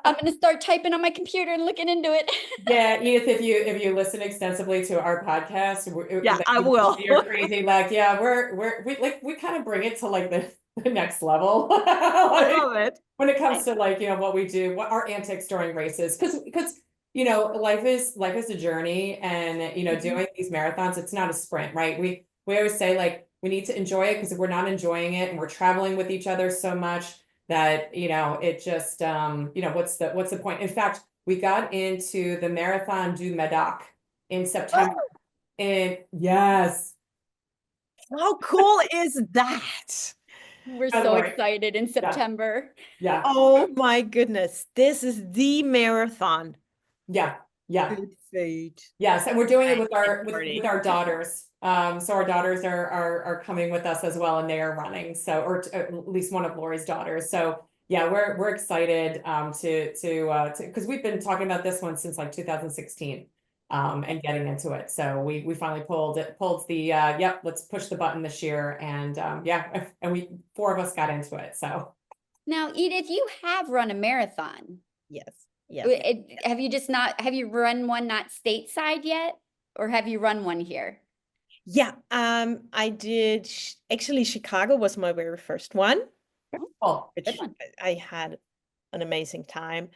I'm gonna start typing on my computer and looking into it. Yeah, Edith, if you listen extensively to our podcast, Yeah, I will. You're crazy. Like, yeah, we kind of bring it to like the next level. I love it. When it comes to like, what we do, what our antics during races, because life is a journey, and doing these marathons, it's not a sprint, right? We always say like we need to enjoy it, because if we're not enjoying it and we're traveling with each other so much that it just what's the point? In fact, we got into the Marathon du Médoc in September. And yes. How cool is that? We're By the so way, excited in September. Yeah. Oh my goodness. This is the marathon. Yeah. Yeah. Good food. Yes. And we're doing it with Party. with our daughters. So our daughters are coming with us as well, and they are running. So, or at least one of Lori's daughters. So yeah, we're excited to because we've been talking about this one since like 2016. and getting into it. So we finally pulled the yep, let's push the button this year, and yeah, and four of us got into it. So Now, Edith, you have run a marathon. Yes. Yeah. Have you just not, have you run one not stateside yet? Or have you run one here? Yeah. I did. Actually, Chicago was my very first one, cool. which Good one. I had an amazing time.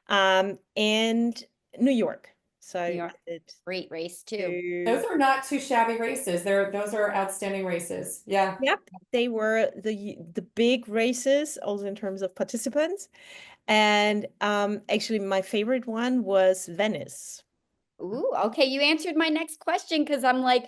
And New York. So New York. I did Great race too. Those are not too shabby races. Those are outstanding races. Yeah. Yep, they were the big races, also in terms of participants. And actually, my favorite one was Venice. Ooh, okay. You answered my next question because I'm like,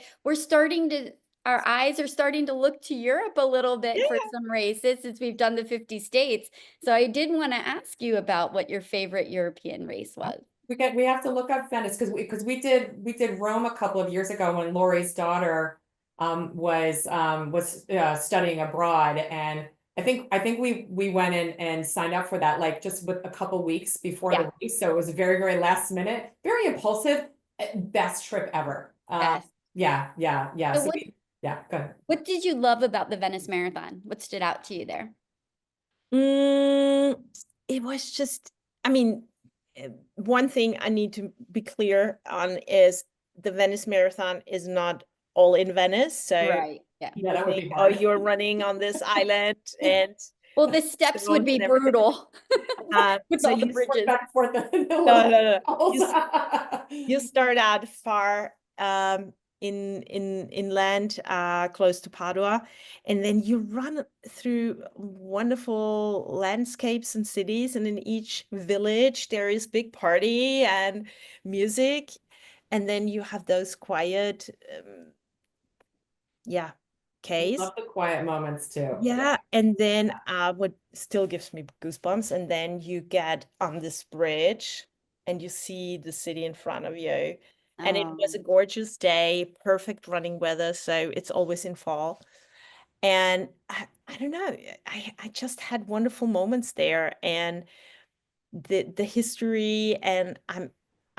our eyes are starting to look to Europe a little bit for some races since we've done the 50 states. So I did want to ask you about what your favorite European race was. We have to look up Venice because we did Rome a couple of years ago when Lori's daughter was studying abroad, and I think we went in and signed up for that like just with a couple weeks before Yeah. the race, so it was very, very last minute, very impulsive. Best trip ever. Best. Yeah. So So what, yeah, go ahead. what did you love about the Venice Marathon? What stood out to you there? It was just, I mean, one thing I need to be clear on is the Venice Marathon is not all in Venice. So Right. Yeah. Yeah, that would be think, oh, hard. you're running on this island and Well, the steps would stones be and everything. brutal with So all the you bridges. Back and forth in the No. little You start out far inland, close to Padua, and then you run through wonderful landscapes and cities, and in each village there is big party and music, and then you have those quiet caves. Love the quiet moments too. Yeah, and then what still gives me goosebumps, and then you get on this bridge and you see the city in front of you. And it was a gorgeous day, perfect running weather, so it's always in fall. And I don't know, I just had wonderful moments there, and the history, and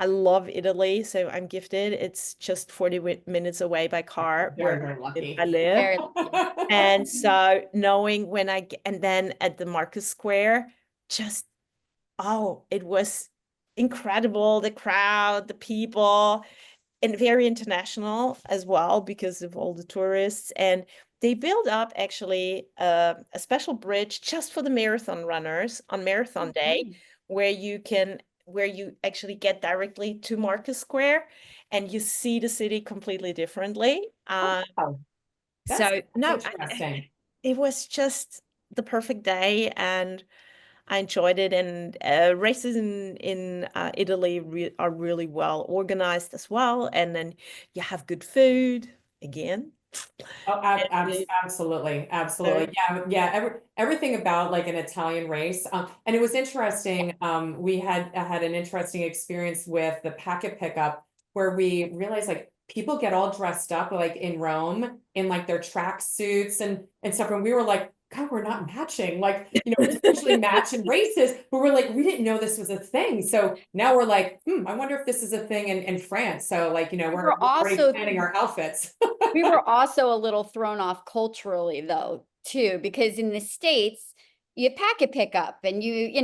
I love Italy, so I'm gifted. It's just 40 minutes away by car Very, where very lucky. I live. Very lucky. And so knowing and then at the Market Square, just, oh, it was incredible. The crowd, the people, and very international as well because of all the tourists. And they built up actually a special bridge just for the marathon runners on Marathon Day, Okay. where you actually get directly to Market Square and you see the city completely differently. Wow. So no, Interesting. it was just the perfect day, and I enjoyed it. And races in Italy are really well organized as well. And then you have good food again. Oh, And it- absolutely, so absolutely. Yeah. Everything about like an Italian race. And it was interesting. We had an interesting experience with the packet pickup where we realized like people get all dressed up like in Rome in like their track suits and stuff. And we were like, God, we're not matching. Like, we usually match in races, but we're like, we didn't know this was a thing. So now we're like, I wonder if this is a thing in France. So like, we're already also planning our outfits. we were also a little thrown off culturally though, too, because in the States, you packet pick up and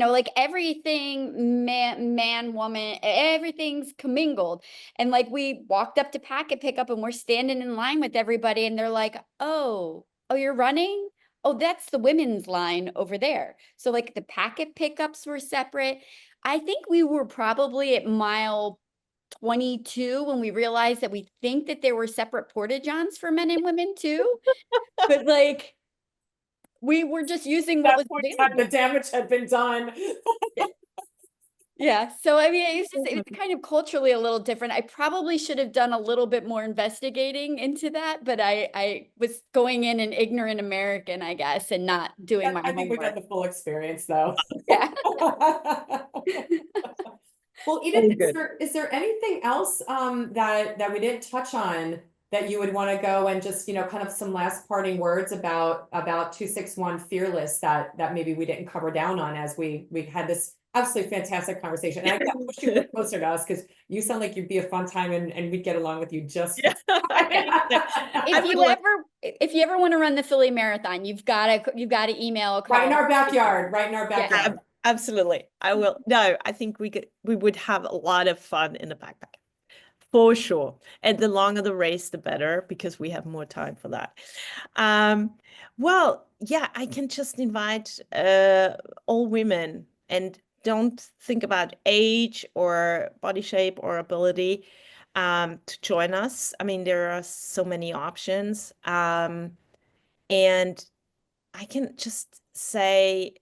like everything man, woman, everything's commingled. And like we walked up to packet pickup and we're standing in line with everybody and they're like, oh, you're running? Oh, that's the women's line over there. So like the packet pickups were separate. I think we were probably at mile 22 when we realized that we think that there were separate porta-johns for men and women too. But like we were just using what was available. The damage had been done. Yeah. So I mean, it was kind of culturally a little different. I probably should have done a little bit more investigating into that, but I was going in an ignorant American, I guess, and not doing my I think we got homework. the full experience though. Yeah. Well, Edith, is there anything else that we didn't touch on that you would want to go and just, kind of some last parting words about 261 Fearless that maybe we didn't cover down on as we had this absolutely fantastic conversation. And I wish you were closer to us because you sound like you'd be a fun time and we'd get along with you just Yeah, I think so. I would love- If you ever want to run the Philly Marathon, you've got to email a call. Right in our backyard, right in our backyard. Absolutely. I will. No, I think we would have a lot of fun in the backpack. For sure. And the longer the race, the better, because we have more time for that. Well, yeah, I can just invite all women, and don't think about age or body shape or ability, to join us. I mean, there are so many options. And I can just say,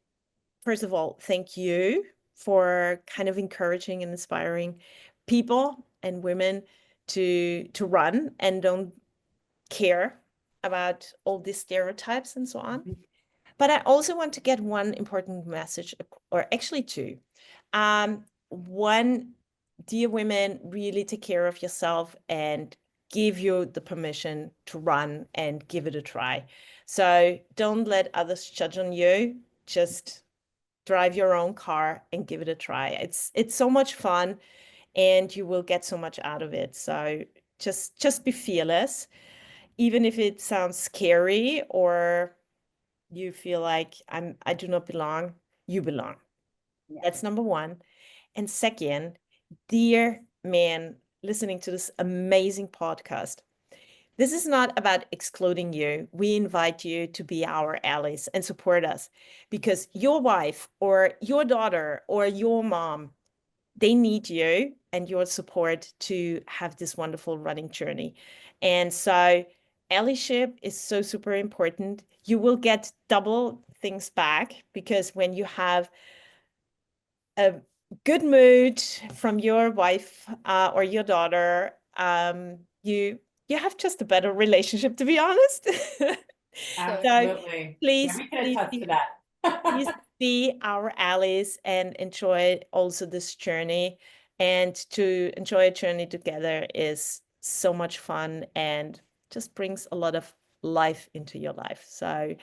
first of all, thank you for kind of encouraging and inspiring people and women to run and don't care about all these stereotypes and so on. But I also want to get one important message, or actually two. One, dear women, really take care of yourself and give you the permission to run and give it a try. So don't let others judge on you. Just drive your own car and give it a try. It's so much fun, and you will get so much out of it. So just be fearless, even if it sounds scary or you feel like I do not belong, you belong. Yeah. That's number one. And second, dear man listening to this amazing podcast, this is not about excluding you. We invite you to be our allies and support us, because your wife or your daughter or your mom, they need you and your support to have this wonderful running journey. And so allyship is so super important. You will get double things back, because when you have a good mood from your wife or your daughter, you have just a better relationship, to be honest. Absolutely. Please, Yeah, we can please, attest to that. please be our allies and enjoy also this journey. And to enjoy a journey together is so much fun and just brings a lot of life into your life. So,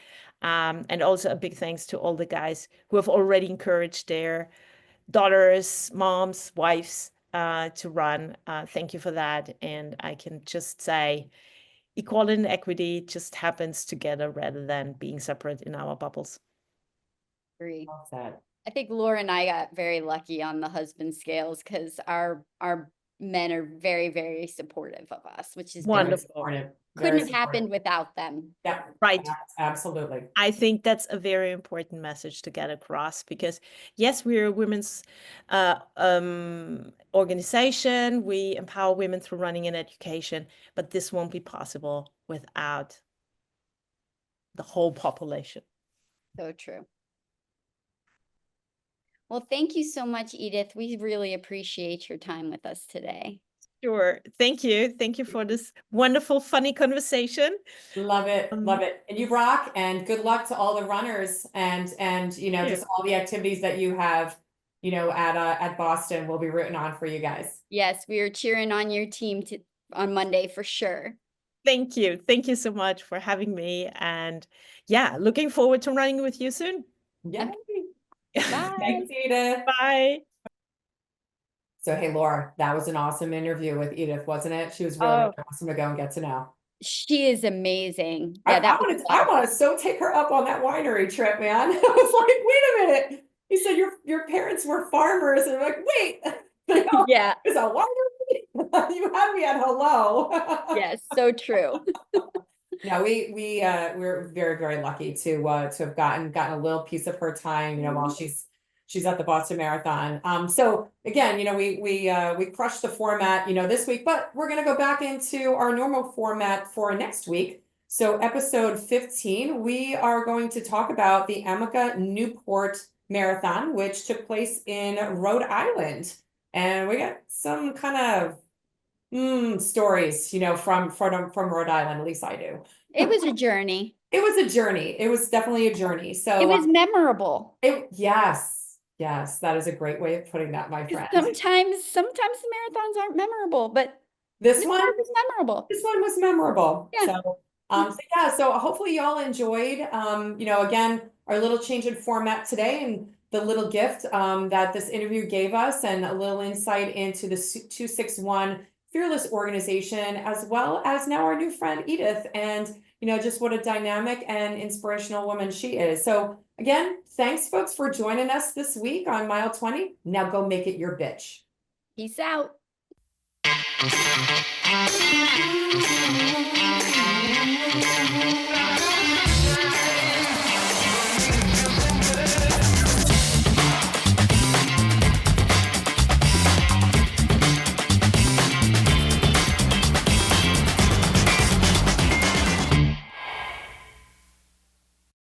and also a big thanks to all the guys who have already encouraged their daughters, moms, wives to run. Thank you for that. And I can just say, equality and equity just happens together rather than being separate in our bubbles. Agree. Well said. I think Laura and I got very lucky on the husband scales because our men are very, very supportive of us, which is Wonderful. Supportive. couldn't Very have happened without them. Yeah, Right. absolutely. I think that's a very important message to get across, because yes, we're a women's organization. We empower women through running and education, but this won't be possible without the whole population. So true. Well, thank you so much, Edith. We really appreciate your time with us today. Sure. Thank you. Thank you for this wonderful, funny conversation. Love it. Love it. And you rock, and good luck to all the runners and just all the activities that you have, at Boston. We'll be rooting on for you guys. Yes, we are cheering on your team on Monday for sure. Thank you. Thank you so much for having me. And yeah, looking forward to running with you soon. Yeah. Bye. Thanks, Edith. Bye. So, hey, Laura, that was an awesome interview with Edith, wasn't it? She was really awesome to go and get to know. She is amazing. Yeah, I want to so take her up on that winery trip, man. I was like, wait a minute. You said your parents were farmers, and I'm like, wait, yeah, it's a winery. You had me at hello. yes, so true. No, we're very, very lucky to have gotten a little piece of her time, while she's at the Boston Marathon. So again, we crushed the format, this week, but we're gonna go back into our normal format for next week. So episode 15, we are going to talk about the Amica Newport Marathon, which took place in Rhode Island. And we got some kind of stories, from Rhode Island, at least I do. It was a journey. It was a journey. It was definitely a journey. So it was memorable. Yes, that is a great way of putting that, my friend. Sometimes the marathons aren't memorable, but this one was memorable. This one was memorable. Yeah. So hopefully y'all enjoyed, again, our little change in format today, and the little gift that this interview gave us and a little insight into the 261 Fearless organization, as well as now our new friend Edith, and just what a dynamic and inspirational woman she is. So again, thanks folks for joining us this week on Mile 20. Now go make it your bitch. Peace out.